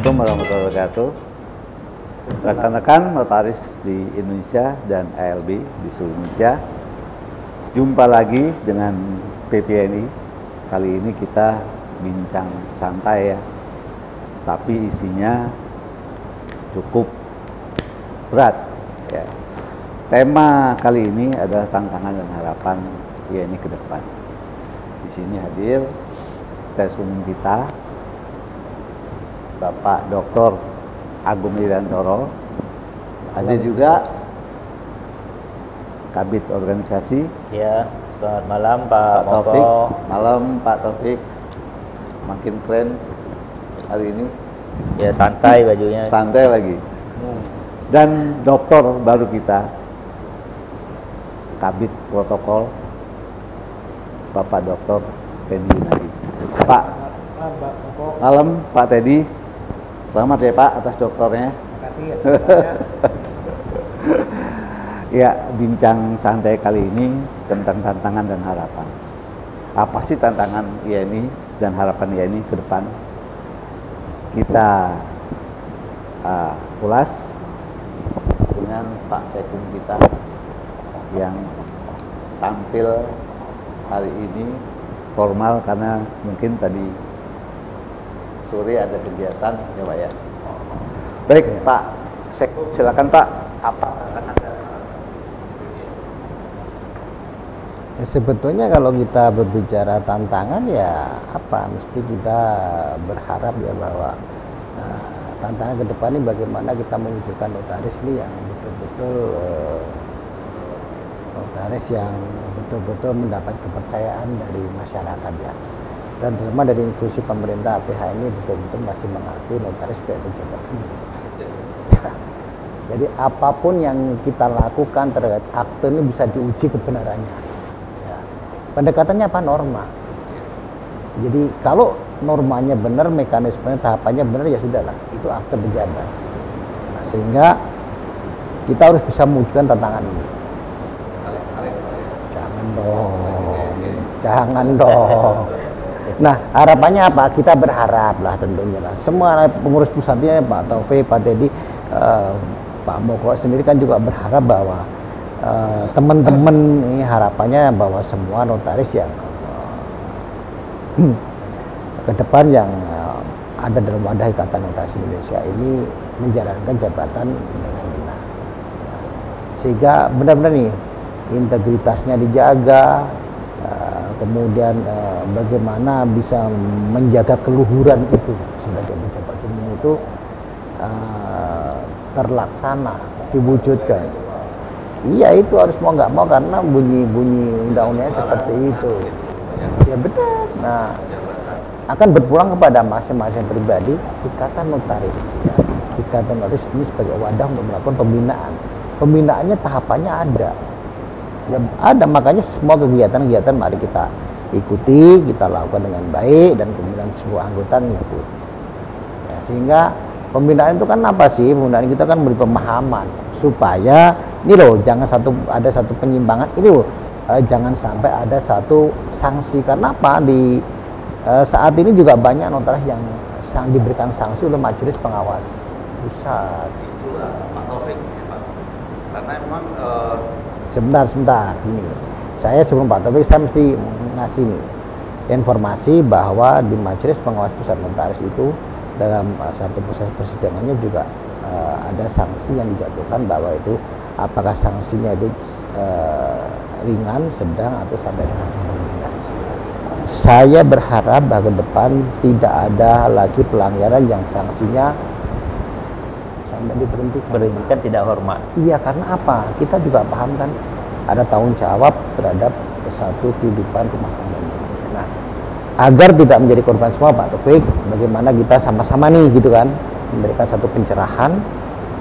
Assalamualaikum warahmatullahi wabarakatuh. Rekan-rekan notaris di Indonesia dan ALB di seluruh Indonesia, jumpa lagi dengan PPNI. Kali ini kita bincang santai ya, tapi isinya cukup berat ya. Tema kali ini adalah tantangan dan harapan IAINI ke depan. Di sini hadir sekretaris umum kita, Bapak Dr. Agung Irantoro. Hadir juga Kabid Organisasi. Ya, selamat malam Pak Taufik. Moko. Malam Pak Taufik. Makin keren hari ini. Ya, santai bajunya. Santai lagi. Dan dokter baru kita, Kabid Protokol, Bapak Dr. Teddy Yunadi. Pak, malam Pak Teddy. Selamat ya Pak atas dokternya. Terima kasih ya. Ya, bincang santai kali ini tentang tantangan dan harapan. Apa sih tantangan IAINI dan harapan IAINI ke depan? Kita ulas dengan Pak Sekjen kita yang tampil hari ini formal karena mungkin tadi sore ada kegiatan ya Pak ya. Baik Pak Sekjen, silakan Pak. Apa tantangan? Ya, sebetulnya kalau kita berbicara tantangan ya apa, mesti kita berharap ya bahwa tantangan ke depan ini bagaimana kita mewujudkan notaris ini yang betul-betul notaris yang betul-betul mendapat kepercayaan dari masyarakat ya, dan terutama dari institusi pemerintah. PH ini betul-betul masih mengakui notaris sebagai jabatan. Jadi apapun yang kita lakukan terhadap akte ini bisa diuji kebenarannya ya. Pendekatannya apa? Norma. Jadi kalau normanya benar, mekanismenya, tahapannya benar, ya sudahlah, itu akte pejabat. Nah, sehingga kita harus bisa mewujudkan tantangan ini. Jangan dong. Nah, harapannya apa? Kita berharap lah tentunya lah. Semua pengurus pusatnya Pak Taufik, Pak Teddy, Pak Moko sendiri kan juga berharap bahwa teman-teman ini harapannya bahwa semua notaris yang ke depan yang ada dalam wadah Ikatan Notaris Indonesia ini menjalankan jabatan dengan benar. Sehingga benar-benar nih integritasnya dijaga, kemudian bagaimana bisa menjaga keluhuran itu sebagai pejabat umum itu terlaksana, diwujudkan. Iya, itu harus mau nggak mau karena bunyi-bunyi undang-undangnya seperti itu. Ya benar. Nah, akan berpulang kepada masing-masing pribadi ikatan notaris. Ya. Ikatan notaris ini sebagai wadah untuk melakukan pembinaan. Pembinaannya tahapannya ada. Ya ada, makanya semua kegiatan-kegiatan mari kita ikuti, kita lakukan dengan baik, dan kemudian semua anggota ngikut. Ya, sehingga pembinaan itu kan apa sih? Pembinaan kita kan beri pemahaman supaya ini loh, jangan ada satu penyimpangan ini loh, jangan sampai ada satu sanksi. Karena apa? Di saat ini juga banyak notaris yang diberikan sanksi oleh majelis pengawas pusat. Itulah Pak Taufik ya Pak. Karena memang Sebentar, ini saya sebelum Pak Taufik saya mesti ngasih nih informasi bahwa di Majelis Pengawas Pusat Notaris itu dalam satu proses persidangannya juga ada sanksi yang dijatuhkan, bahwa itu apakah sanksinya itu ringan, sedang, atau sampai dengan pemberhentian. Saya berharap bahwa ke depan tidak ada lagi pelanggaran yang sanksinya sampai Berhentikan tidak hormat. Iya, karena apa? Kita juga paham kan ada tanggung jawab terhadap satu kehidupan rumah tangga. Nah, agar tidak menjadi korban semua Pak Taufik, bagaimana kita sama-sama nih gitu kan memberikan satu pencerahan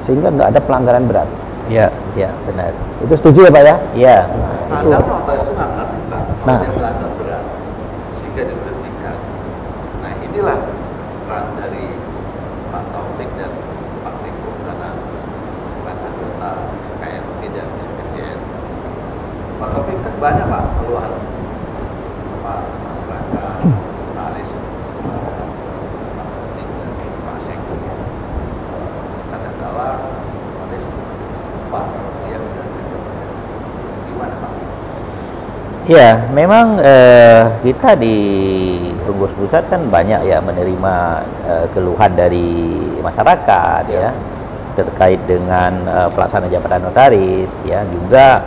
sehingga nggak ada pelanggaran berat. Iya, iya benar. Itu setuju ya Pak ya? Iya. Nah, itu. ada notaris itu nggak ngerti Pak, Nah. yang melanggar berat sehingga diberhentikan. Nah, inilah peran dari Pak Taufik dan Pak Sekjen karena bukan anggota KNP dan MPDN. Pak Taufik kan banyak Pak keluhan Pak masyarakat, notaris, Pak Taufik dan Pak Sekjen. Ya, memang kita di pengurus pusat kan banyak ya menerima keluhan dari masyarakat ya terkait dengan pelaksanaan jabatan notaris ya, juga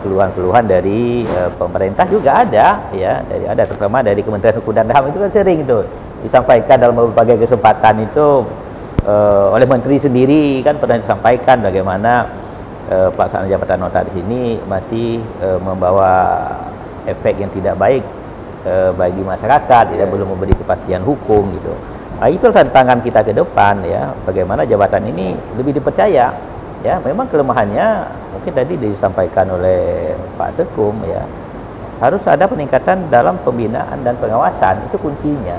keluhan-keluhan dari pemerintah juga ada ya, terutama dari Kementerian Hukum dan HAM itu kan sering itu disampaikan dalam berbagai kesempatan itu oleh menteri sendiri kan pernah disampaikan bagaimana pelaksanaan jabatan notaris ini masih membawa efek yang tidak baik bagi masyarakat, tidak belum memberi kepastian hukum gitu. Nah, itu tantangan kita ke depan ya, bagaimana jabatan ini lebih dipercaya ya. Memang kelemahannya mungkin tadi disampaikan oleh Pak Sekum ya, harus ada peningkatan dalam pembinaan dan pengawasan, itu kuncinya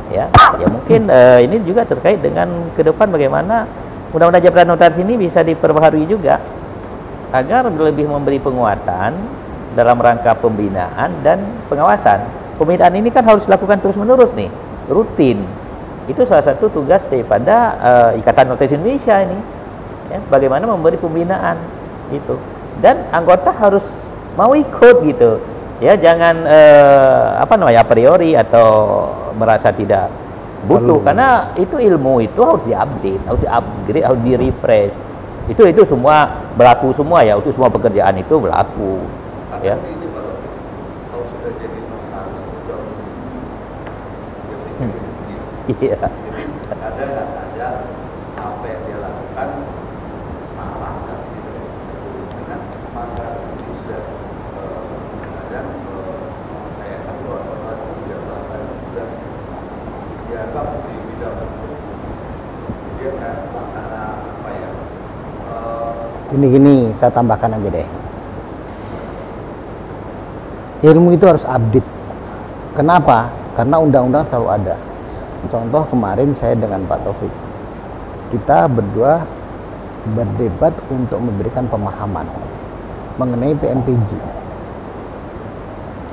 ya. Ya mungkin ini juga terkait dengan ke depan bagaimana undang-undang jabatan notaris ini bisa diperbaharui juga agar lebih memberi penguatan dalam rangka pembinaan dan pengawasan. Pembinaan ini kan harus dilakukan terus-menerus nih, rutin. Itu salah satu tugas daripada Ikatan Notaris Indonesia ini ya, bagaimana memberi pembinaan itu, dan anggota harus mau ikut gitu ya, jangan a priori atau merasa tidak butuh. Karena itu ilmu itu harus diupdate, harus di-upgrade, harus di-refresh. Itu semua berlaku semua ya, untuk semua pekerjaan itu berlaku ya. Ini kalau sudah jadi notaris juga Iya. Jadi ada nggak saja apa yang dia lakukan salah kan gitu. Dengan masyarakat sendiri sudah kadang mempercayakan bahwa notaris itu jabatan sudah dianggap di bidang hukum. Dia kan pelaksana apa ya? Gini, saya tambahkan aja deh. Ilmu itu harus update. Kenapa? Karena undang-undang selalu ada. Contoh kemarin saya dengan Pak Taufik, kita berdua berdebat untuk memberikan pemahaman mengenai PMPJ.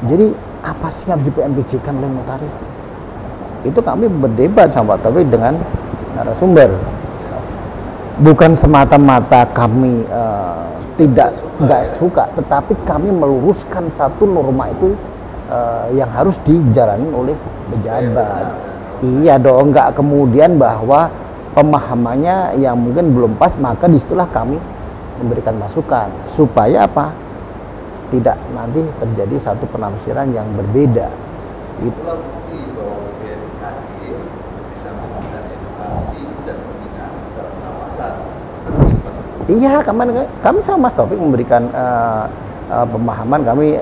Jadi apa sih yang harus di PMPJ-kan oleh notaris? Itu kami berdebat sama Pak Taufik dengan narasumber. Bukan semata-mata kami nggak suka, tetapi kami meluruskan satu norma itu yang harus dijalani oleh pejabat. Iya dong, nggak kemudian bahwa pemahamannya yang mungkin belum pas, maka disitulah kami memberikan masukan supaya apa? Tidak nanti terjadi satu penafsiran yang berbeda. Itulah bukti bahwa BNI hadir bisa memberikan edukasi dan pembinaan dan pengawasan. Iya, kami sama Mas Taufik memberikan pemahaman. Kami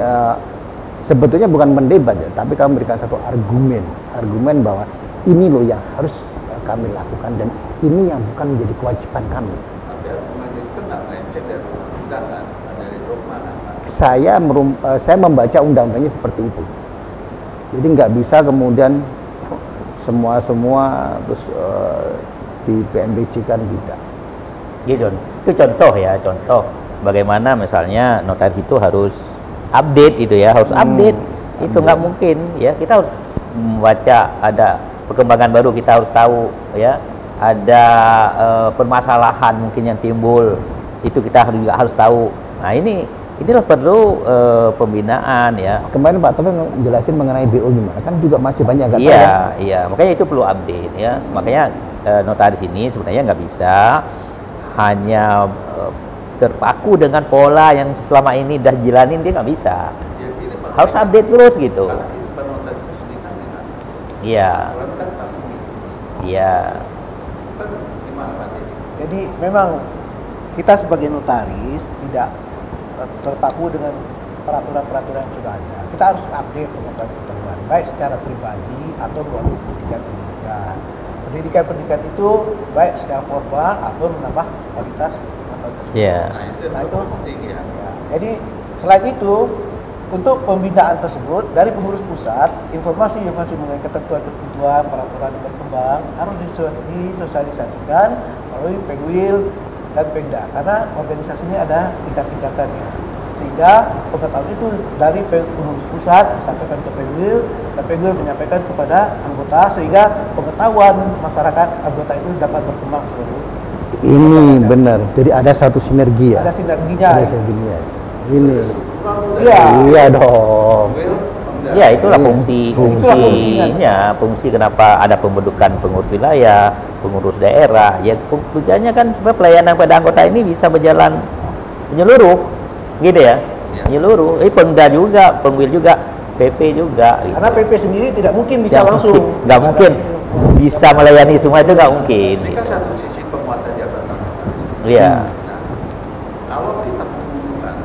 sebetulnya bukan mendebat ya, tapi kami memberikan satu argumen bahwa ini loh yang harus kami lakukan dan ini yang bukan menjadi kewajiban kami. Tapi argumen itu kan nggak melenceng dari undang-undang kan, dari dogma kan Pak? Saya membaca undang-undangnya seperti itu. Jadi nggak bisa kemudian semua terus di PMBC kan tidak. Gitu. Itu contoh ya, contoh bagaimana misalnya notaris itu harus update itu ya, harus update. Itu nggak mungkin ya, kita harus membaca, ada perkembangan baru kita harus tahu ya, ada permasalahan mungkin yang timbul, itu kita juga harus tahu. Nah inilah perlu pembinaan ya. Kemarin Pak Taufik jelasin mengenai BO gimana, kan juga masih banyak nggak tahu Iya, kan? iya, makanya itu perlu update ya. Makanya notaris ini sebenarnya nggak bisa hanya terpaku dengan pola yang selama ini dah jalanin, dia nggak bisa. Ya, gini, Pak, Harus update terus gitu. karena kehidupan notaris itu sendiri kan dinamis. Iya, Aturan kan pasti mengikuti. iya. Itu kan gimana Pak Dedi? Jadi memang kita sebagai notaris tidak terpaku dengan peraturan-peraturan yang sudah ada. Kita harus update pengetahuan, baik secara pribadi atau melalui pendidikan. Pendidikan itu baik secara formal atau menambah kualitas atau Iya. Nah itu yang Nah, itu penting ya. ya. Jadi selain itu, untuk pembinaan tersebut dari pengurus pusat, informasi mengenai ketentuan peraturan yang berkembang harus disosialisasikan melalui Pegwil dan Pemda, karena organisasinya ada tingkat-tingkatannya, sehingga pengetahuan itu dari pengurus pusat disampaikan ke Pegwil dan Pegwil menyampaikan kepada anggota, sehingga pengetahuan masyarakat anggota itu dapat berkembang seluruh. Ini benar. Jadi ada satu sinergi ya. Ada sinerginya. Ada sinerginya. Ini. Struktural Iya. Iya dong. Ya, itulah Fungsi. fungsi kenapa ada pembentukan pengurus wilayah, pengurus daerah. Ya, tujuannya kan supaya pelayanan pada anggota ini bisa berjalan menyeluruh, gitu ya, menyeluruh. Pemda juga, pengwil juga, PP juga. Gitu. Karena PP sendiri tidak mungkin bisa Nggak langsung. mungkin, nggak mungkin bisa melayani semua itu nggak mungkin. Ini kan satu sisi penguatan jabatan notaris. Iya. Nah, kalau kita hubungkan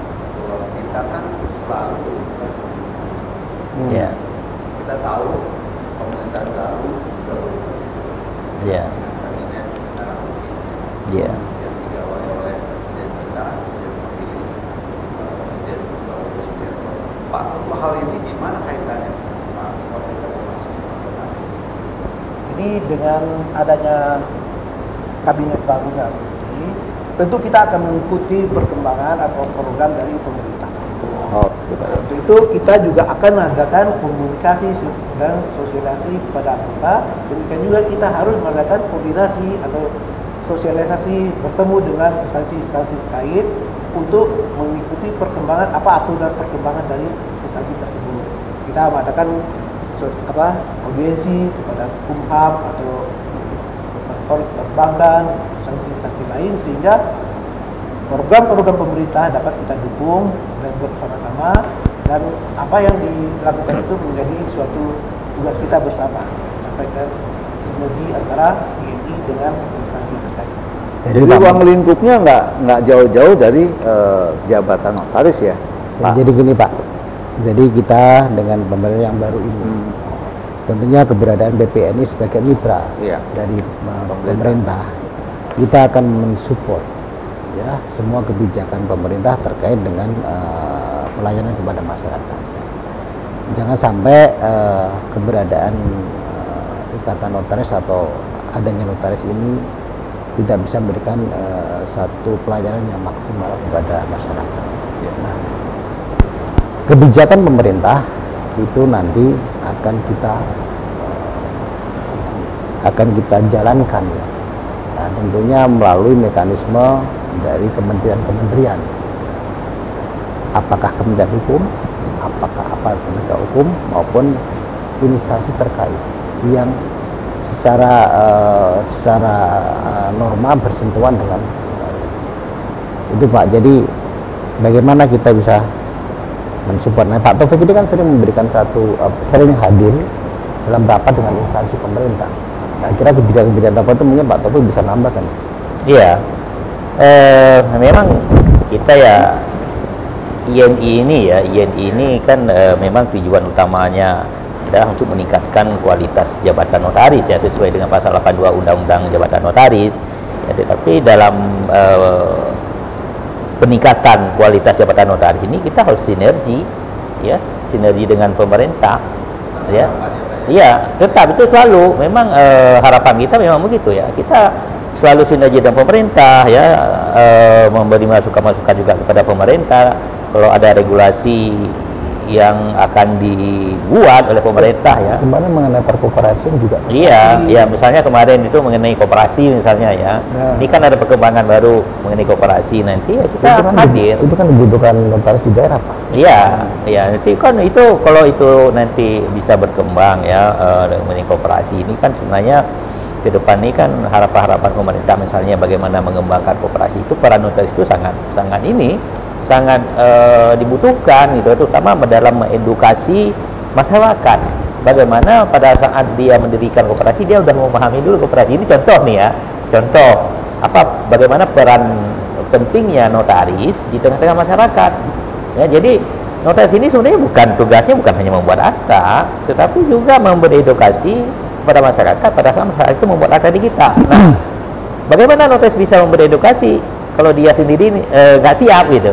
bahwa kita kan selalu berkomunikasi. Iya. Kita tahu pemerintahan baru Iya. dengan kabinet merah putihnya Iya. yang diawali oleh presiden kita yang memilih presiden Prabowo Subianto. Pak, untuk hal ini gimana kaitannya Pak Taufik masuk melakukan? Jadi dengan adanya kabinet baru nanti, tentu kita akan mengikuti perkembangan atau program dari pemerintah. Untuk itu kita juga akan mengadakan komunikasi dan sosialisasi kepada anggota. Demikian juga kita harus mengadakan koordinasi atau sosialisasi bertemu dengan instansi-instansi terkait untuk mengikuti perkembangan aturan perkembangan dari instansi tersebut. Kita mengadakan audiensi kepada Kumham atau perbankan, instansi lain sehingga program-program pemerintah dapat kita dukung dan bersama-sama, dan apa yang dilakukan itu menjadi suatu tugas kita bersama sampaikan sinergi antara INI dengan instansi terkait. Jadi ruang lingkupnya nggak jauh-jauh dari jabatan notaris ya, Ya, Pak? jadi gini Pak, jadi kita dengan pemerintah yang baru ini, tentunya keberadaan BPNI sebagai mitra Iya. dari pemerintah, kita akan mensupport ya semua kebijakan pemerintah terkait dengan pelayanan kepada masyarakat. Jangan sampai keberadaan ikatan notaris atau adanya notaris ini tidak bisa memberikan satu pelayanan yang maksimal kepada masyarakat. Nah, kebijakan pemerintah itu nanti akan kita jalankan, nah, tentunya melalui mekanisme dari kementerian-kementerian. Apakah Kementerian Hukum, apakah aparat penegak hukum maupun instansi terkait yang secara norma bersentuhan dengan itu Pak. Jadi bagaimana kita bisa mensupport? Nah, Pak Taufik ini kan sering memberikan sering hadir dalam rapat dengan instansi pemerintah. Nah, kira kebijakan-kebijakan apa itu mungkin Pak Taufik bisa nambahkan? Iya. Memang kita ya INI ini kan memang tujuan utamanya adalah untuk meningkatkan kualitas jabatan notaris ya, sesuai dengan pasal 82 Undang-Undang Jabatan Notaris. Ya, tetapi dalam peningkatan kualitas jabatan notaris ini kita harus sinergi dengan pemerintah ya. Iya, tetap itu selalu memang harapan kita memang begitu ya. Kita selalu sinergi dengan pemerintah ya, memberi masukan-masukan juga kepada pemerintah kalau ada regulasi yang akan dibuat oleh pemerintah ya. Kemarin mengenai perkoperasian juga. Iya, ya misalnya kemarin itu mengenai koperasi misalnya ya. Nah. Ini kan ada perkembangan baru mengenai koperasi, nanti ya kita hadir. Itu kan dibutuhkan notaris di daerah Pak. Iya, ya nanti kan itu kalau itu nanti bisa berkembang ya mengenai koperasi ini kan sebenarnya ke depan ini kan harapan-harapan pemerintah misalnya bagaimana mengembangkan koperasi itu, para notaris itu sangat dibutuhkan gitu, terutama dalam edukasi masyarakat. Bagaimana pada saat dia mendirikan koperasi dia sudah memahami dulu koperasi ini. Contoh nih ya, bagaimana peran pentingnya notaris di tengah-tengah masyarakat. Ya, jadi notaris ini sebenarnya tugasnya bukan hanya membuat akta, tetapi juga memberi edukasi kepada masyarakat pada saat masyarakat itu membuat akta di kita. Nah, bagaimana notaris bisa memberi edukasi kalau dia sendiri nggak siap gitu?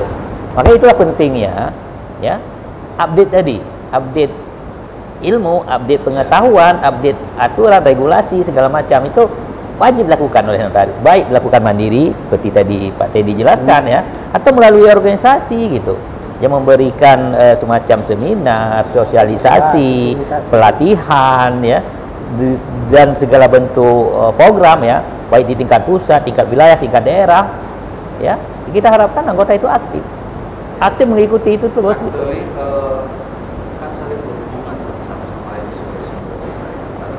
Maka itulah pentingnya ya update ilmu, update pengetahuan, update aturan, regulasi segala macam itu wajib dilakukan oleh notaris, baik dilakukan mandiri seperti tadi Pak Teddy jelaskan ya, atau melalui organisasi gitu yang memberikan semacam seminar, sosialisasi, pelatihan ya, dan segala bentuk program ya, baik di tingkat pusat, tingkat wilayah, tingkat daerah ya. Kita harapkan anggota itu aktif aktif mengikuti itu terus. Actually, kan saling berhubungan satu sama lain seperti saya pada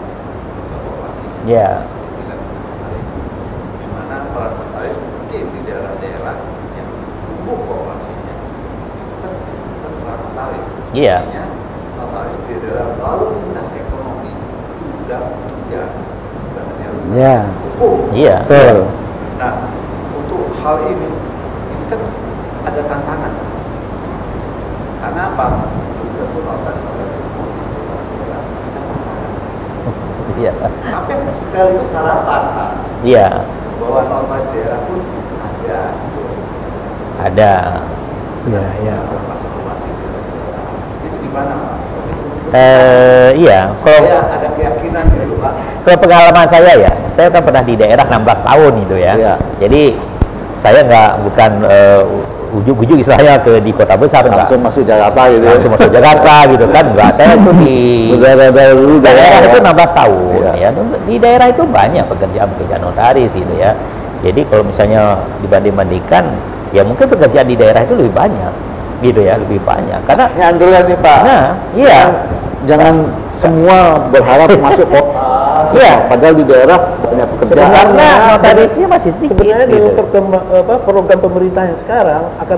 operasinya. Ya. Bilang notaris, di mana peran notaris mungkin di daerah-daerah yang tumbuh operasinya itu kan bukan peran notaris. Iya. Artinya notaris di daerah lalu lintas ekonomi itu sudah ya bukan hanya Ya. hukum. Iya. Betul. Nah, untuk hal ini kan ada tantangan. Karena apa? Belum tentu notaris semua Iya. tapi sekaligus harapan Pak, Iya. bahwa notaris daerah pun ada. Ada. Ya, ya. Informasi di daerah. Itu gimana Pak? Iya. Saya ada keyakinan gitu Pak. Ke pengalaman saya kan pernah di daerah 16 tahun itu ya. Iya. Jadi saya bukan ujuk-ujuk istilahnya di kota besar enggak. Langsung masuk Jakarta gitu ya. Langsung masuk Jakarta gitu kan enggak. Saya tuh di daerah itu 16 tahun Iya. ya. Di daerah itu banyak pekerjaan notaris gitu ya. Jadi kalau misalnya dibanding-bandingkan ya mungkin pekerjaan di daerah itu lebih banyak gitu ya, lebih banyak. Karena Ini andalan nih Pak. nah, iya. Jangan semua berharap masuk kota. Iya. Padahal di daerah banyak pekerjaan. Sebenarnya notarisnya masih sedikit Sebenarnya gitu. dengan program pemerintah yang sekarang akan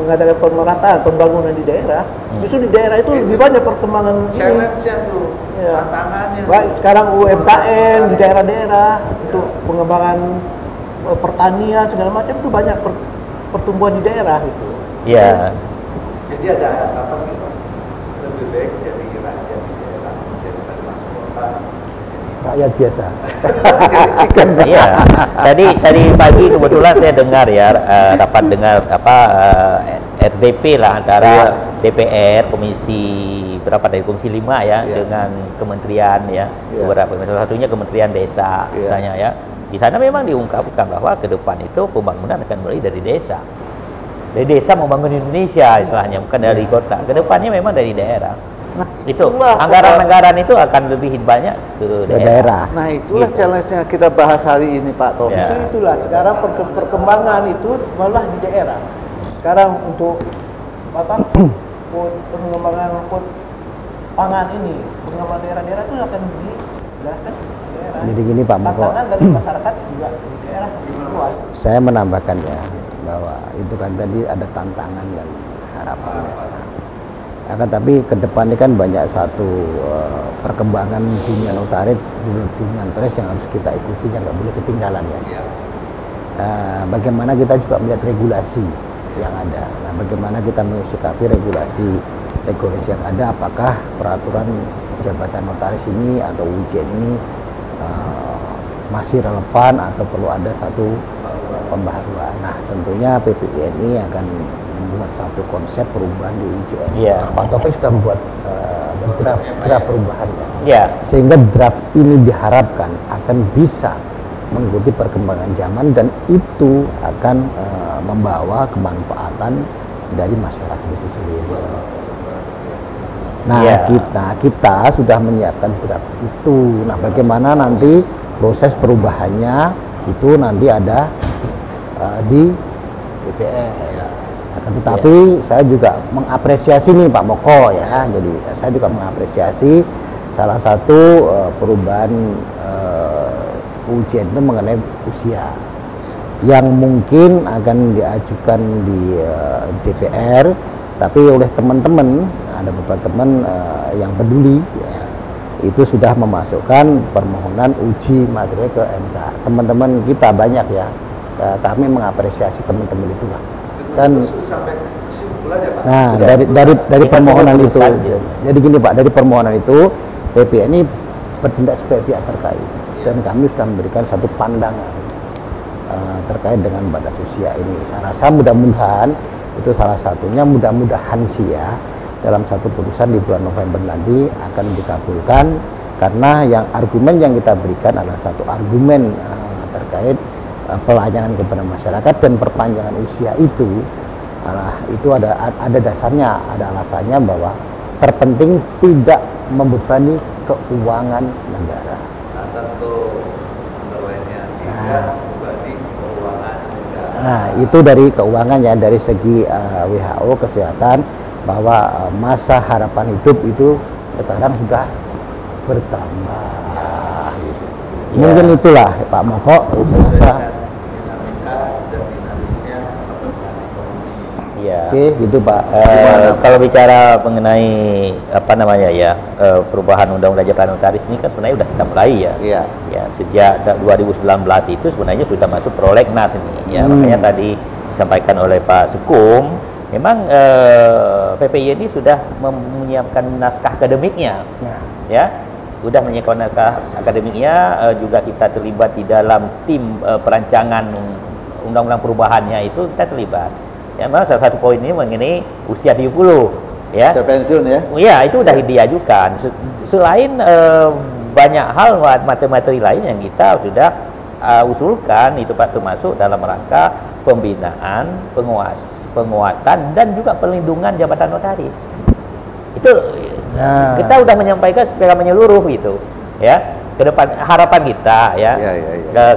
mengadakan pemerataan pembangunan di daerah, justru di daerah itu lebih banyak perkembangan ini. Challenge-nya tuh, Ya. tantangannya. Baik sekarang UMKM di daerah-daerah untuk pengembangan pertanian segala macam itu banyak pertumbuhan di daerah itu. Iya. Jadi ada apa gitu? Lebih baik jadi rakyat di daerah daripada masuk kota. Rakyat biasa. Jadi chicken. Iya. Tadi pagi kebetulan saya dengar ya dapat dengar RDP lah antara DPR komisi berapa dari komisi 5 ya Iya. dengan kementerian ya Iya. beberapa salah satunya Kementerian Desa Iya. misalnya ya. Di sana memang diungkapkan bahwa ke depan itu pembangunan akan mulai dari desa. Dari desa membangun Indonesia istilahnya bukan dari kota. Ke depannya memang dari daerah. Nah, itu itulah anggaran-anggaran itu akan lebih banyak ke Ke daerah. daerah. Nah itulah Gitu. challenge-nya kita bahas hari ini Pak Taufik. Ya. Justru itulah sekarang perkembangan itu malah di daerah. Sekarang untuk pengembangan pangan ini, pengembangan daerah-daerah itu akan dijelaskan di daerah. Jadi gini Pak Moko, Tantangan dari masyarakat juga di daerah luas. saya menambahkan ya bahwa itu kan tadi ada tantangan dan harapan. Akan tapi ke depan ini kan banyak satu perkembangan dunia notaris yang harus kita ikuti, yang nggak boleh ketinggalan ya. Bagaimana kita juga melihat regulasi yang ada. Nah, bagaimana kita mensikapi regulasi yang ada, apakah peraturan jabatan notaris ini atau ujian ini masih relevan atau perlu ada satu pembaharuan. Nah, tentunya PPINI akan membuat satu konsep perubahan di UJN. Iya. Pak Taufik sudah membuat draft perubahannya. Iya. Sehingga draft ini diharapkan akan bisa mengikuti perkembangan zaman dan itu akan membawa kemanfaatan dari masyarakat itu sendiri. Nah, Iya. kita sudah menyiapkan draft itu. Nah, bagaimana nanti proses perubahannya itu nanti ada di DPR. Tetapi saya juga mengapresiasi nih Pak Moko ya. Jadi saya juga mengapresiasi salah satu perubahan ujian itu mengenai usia yang mungkin akan diajukan di DPR, tapi oleh teman-teman ada beberapa teman yang peduli ya, itu sudah memasukkan permohonan uji materi ke MK. Teman-teman kita banyak ya, kami mengapresiasi teman-teman itu lah. Dan sampai kesimpulannya Pak. nah Sudah. dari permohonan itu, Urusan, jadi gini Pak, dari permohonan itu PP ini bertindak sebagai pihak terkait dan kami sudah memberikan satu pandangan terkait dengan batas usia ini. Saya rasa mudah-mudahan itu salah satunya, mudah-mudahan sih ya dalam satu putusan di bulan November nanti akan dikabulkan, karena yang argumen yang kita berikan adalah satu argumen terkait pelayanan kepada masyarakat dan perpanjangan usia itu ada dasarnya, ada alasannya bahwa terpenting tidak membebani keuangan negara. Kata tuh underline-nya tidak membebani keuangan negara. Nah, itu dari keuangan ya, dari segi WHO kesehatan, bahwa masa harapan hidup itu sekarang sudah bertambah. Gitu. Ya. Mungkin itulah Pak Moko, saya. Iya. Oke, gitu Pak. Kalau bicara mengenai apa namanya ya, perubahan undang-undang jabatan notaris ini kan sebenarnya sudah kita mulai ya. Iya. Ya, sejak 2019 itu sebenarnya sudah masuk prolegnas ini. Ya, makanya tadi disampaikan oleh Pak Sekung, memang PPI ini sudah menyiapkan naskah akademiknya. Ya. Sudah menyiapkan naskah akademiknya, juga kita terlibat di dalam tim perancangan undang-undang perubahannya itu kita terlibat. Ya, memang salah satu poin ini mengenai usia 70 ya. Usia pensiun ya. Iya, itu sudah diajukan. Selain banyak hal materi lain yang kita sudah usulkan, itu Pak, termasuk dalam rangka pembinaan, penguatan dan juga perlindungan jabatan notaris. Itu kita sudah menyampaikan secara menyeluruh gitu ya. Ke depan harapan kita ya.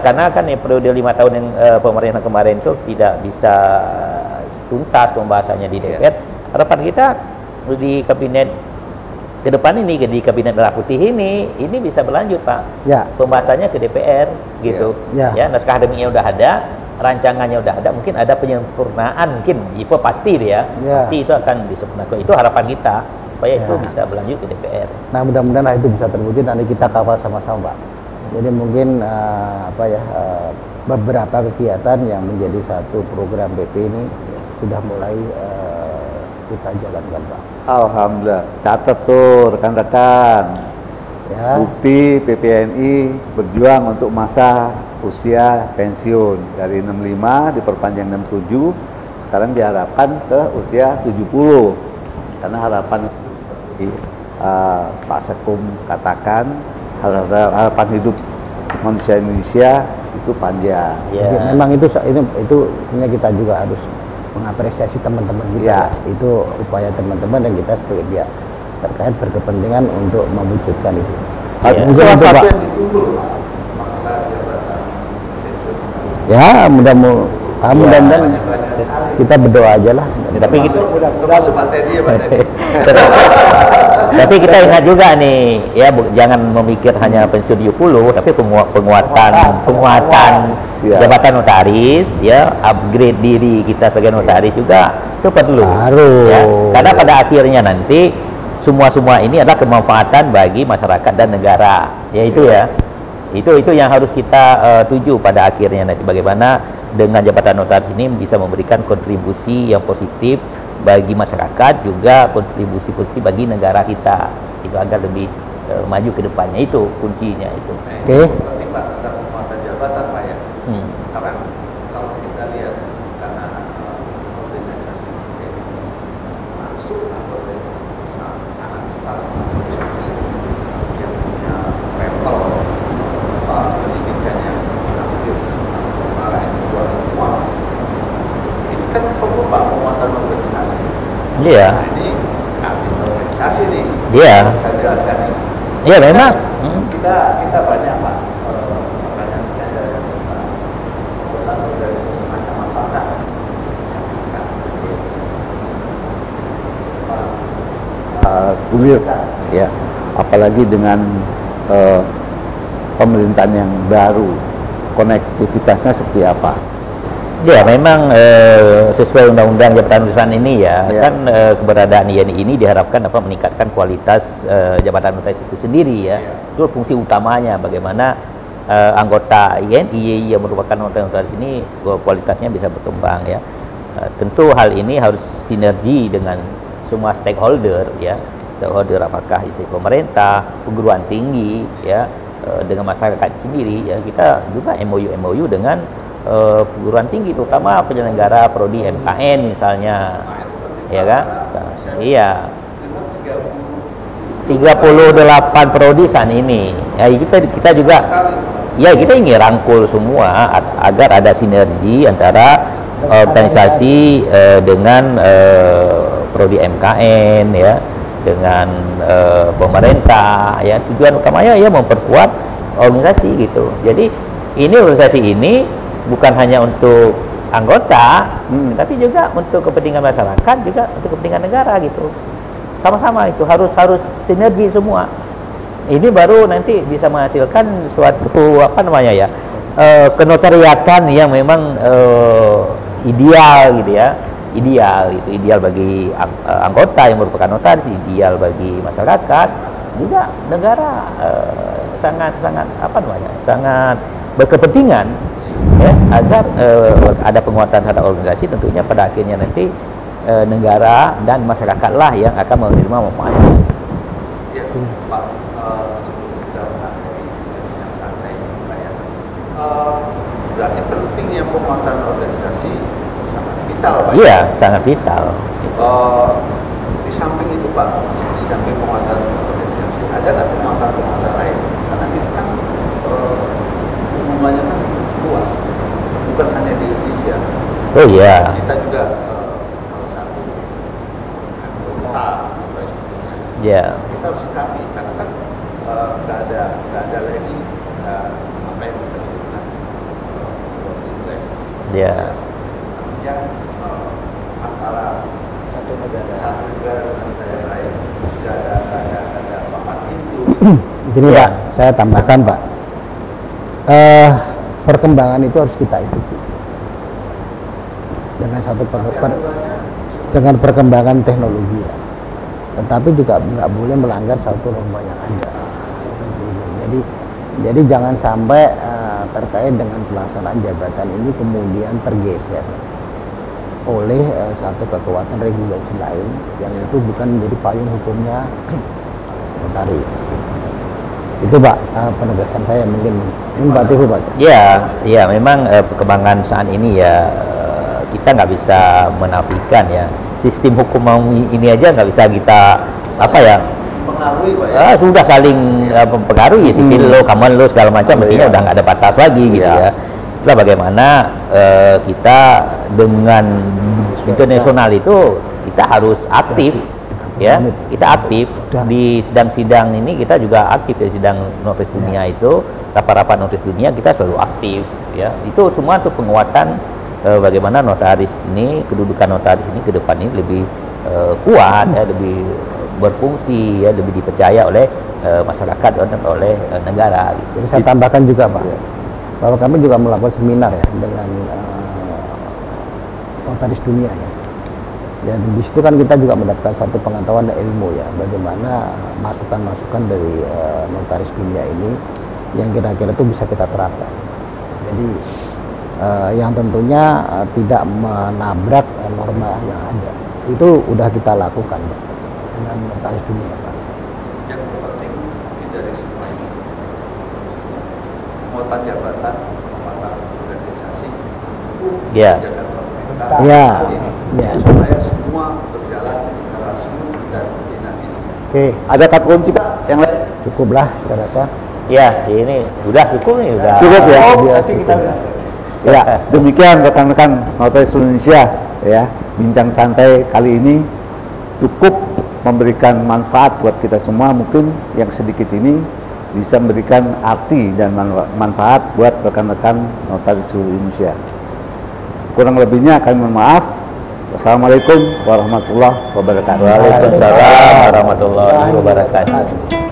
Karena kan periode 5 tahun yang pemerintahan kemarin itu tidak bisa tuntas pembahasannya di DPR. Harapan kita di kabinet ke depan ini, di kabinet merah putih ini bisa berlanjut Pak. Ya. Pembahasannya ke DPR gitu. Ya. Ya, naskah akademiknya udah ada, rancangannya udah ada, mungkin ada penyempurnaan, mungkin itu pasti ya. Ya. Pasti itu akan disempurnakan. Itu harapan kita supaya itu bisa berlanjut ke DPR. Nah, mudah-mudahan itu bisa terwujud, nanti kita kawal sama-sama Pak. Jadi mungkin beberapa kegiatan yang menjadi satu program BP ini sudah mulai kita jalankan Pak. Alhamdulillah. Catat tuh rekan-rekan. Ya. Bukti PPNI berjuang untuk masa usia pensiun dari 65 diperpanjang 67, sekarang diharapkan ke usia 70. Karena harapan Pak Sekung katakan harapan hidup manusia Indonesia itu panjang. Jadi memang itu kita juga harus mengapresiasi teman-teman kita. Itu upaya teman-teman dan kita sebagai pihak terkait berkepentingan untuk mewujudkan itu. Salah satu yang ditunggu loh Pak, masalah jabatan pensiun. Ya, mudah-mudahan kita berdoa aja lah. Tapi termasuk Pak Teddy ya Pak Teddy. Tapi kita ingat juga nih ya, jangan memikir hanya pensiun 70, tapi penguatan jabatan notaris ya, upgrade diri kita sebagai notaris juga itu perlu. Ya. Karena pada akhirnya nanti semua ini adalah kemanfaatan bagi masyarakat dan negara. Ya itu ya. Itu yang harus kita tuju pada akhirnya nanti, bagaimana dengan jabatan notaris ini bisa memberikan kontribusi yang positif bagi masyarakat, juga kontribusi positif bagi negara kita, itu agar lebih maju ke depannya. Itu kuncinya itu. Oke. Penting Pak tentang penguatan jabatan Pak ya. Sekarang kalau kita lihat karena organisasi ini masuk anggota itu besar, sangat besar, yang punya level pendidikannya hampir setara S2 semua. Ini kan perlu Pak penguatan organisasi. Iya. Nah, ini kabin organisasi nih. Iya. Saya jelaskan ini. Iya memang. Kita banyak Pak pertanyaan dari anggota organisasi semacam apakah ya, apalagi dengan pemerintahan yang baru, konektivitasnya seperti apa? Ya memang sesuai undang-undang jabatan notaris ini kan keberadaan INI ini diharapkan dapat meningkatkan kualitas jabatan notaris itu sendiri ya. Itu fungsi utamanya, bagaimana anggota INI yang merupakan notaris ini kualitasnya bisa berkembang ya. Tentu hal ini harus sinergi dengan semua stakeholder ya. Stakeholder apakah itu pemerintah, perguruan tinggi ya, dengan masyarakat sendiri ya. Kita juga MOU dengan perguruan tinggi, terutama penyelenggara prodi MKN misalnya, ya kan? Iya. 38 prodi saat ini. Ya, kita juga, ya kita ingin rangkul semua agar ada sinergi antara organisasi dengan prodi MKN ya, dengan pemerintah ya. Tujuan utamanya ya memperkuat organisasi gitu. Jadi ini organisasi ini bukan hanya untuk anggota, tapi juga untuk kepentingan masyarakat, juga untuk kepentingan negara gitu. Sama-sama itu harus sinergi semua. Ini baru nanti bisa menghasilkan suatu apa namanya ya, kenotariatan yang memang ideal gitu ya. Ideal bagi anggota yang merupakan notaris, ideal bagi masyarakat, juga negara sangat berkepentingan ya, agar ada penguatan terhadap organisasi. Tentunya pada akhirnya nanti negara dan masyarakatlah yang akan menerima manfaatnya. Ya, Pak, sebelum kita mengakhiri bincang santai Pak ya, berarti pentingnya penguatan organisasi sangat vital Pak. Iya, sangat vital. Di samping itu Pak, di samping penguatan organisasi, ada nggak penguatan lain? Karena kita kan hubungannya kan luas, bukan hanya di Indonesia. Oh iya. Kita juga salah satu anggota dunia. Ya. Kita harus sikapi karena kan nggak ada lagi apa yang kita sebut dengan world interest. Ya. Artinya antara satu negara dengan negara yang lain sudah ada papan pintu. Gini Pak, saya tambahkan Pak, perkembangan itu harus kita ikuti dengan dengan perkembangan teknologi ya. Tetapi juga nggak boleh melanggar satu norma yang ada. Jadi jangan sampai terkait dengan pelaksanaan jabatan ini kemudian tergeser oleh satu kekuatan regulasi lain yang itu bukan menjadi payung hukumnya notaris. Itu Pak penegasan saya, mungkin Pak Tifu Pak. Ya, memang perkembangan saat ini ya kita nggak bisa menafikan ya, sistem hukum ini aja nggak bisa kita pengaruhi Pak ya. Sudah saling mempengaruhi, civil law, common law segala macam, artinya udah nggak ada batas lagi gitu ya. Itulah bagaimana kita dengan internasional itu kita harus aktif ya, kita aktif di sidang-sidang ini, kita juga aktif di sidang notaris dunia itu, rapat-rapat notaris dunia kita selalu aktif ya. Itu semua untuk penguatan bagaimana notaris ini, kedudukan notaris ini ke depan ini lebih kuat ya, lebih berfungsi ya, lebih dipercaya oleh masyarakat dan oleh negara gitu. Jadi saya tambahkan juga Pak, bahwa kami juga melakukan seminar ya dengan notaris dunia ya. Dan di situ kan kita juga mendapatkan satu pengetahuan dan ilmu ya, bagaimana masukan-masukan dari notaris dunia ini yang kira-kira itu bisa kita terapkan. Jadi yang tentunya tidak menabrak norma yang ada. Itu udah kita lakukan Pak, dengan notaris dunia Pak. Yang terpenting dari semua ini penguatan jabatan, penguatan organisasi, menjaga pemerintah ini, supaya semua berjalan secara smooth dan dinamis. Oke, Ada kata kunci Pak yang lain? cukuplah saya rasa. Ya, ini udah cukup nih, udah. Cukup ya? Nanti kita Ya, demikian rekan-rekan Notaris Indonesia ya, bincang santai kali ini cukup memberikan manfaat buat kita semua. Mungkin yang sedikit ini bisa memberikan arti dan manfaat buat rekan-rekan Notaris Indonesia. Kurang lebihnya kami mohon maaf. Wassalamualaikum warahmatullahi wabarakatuh. Waalaikumsalam warahmatullahi wabarakatuh.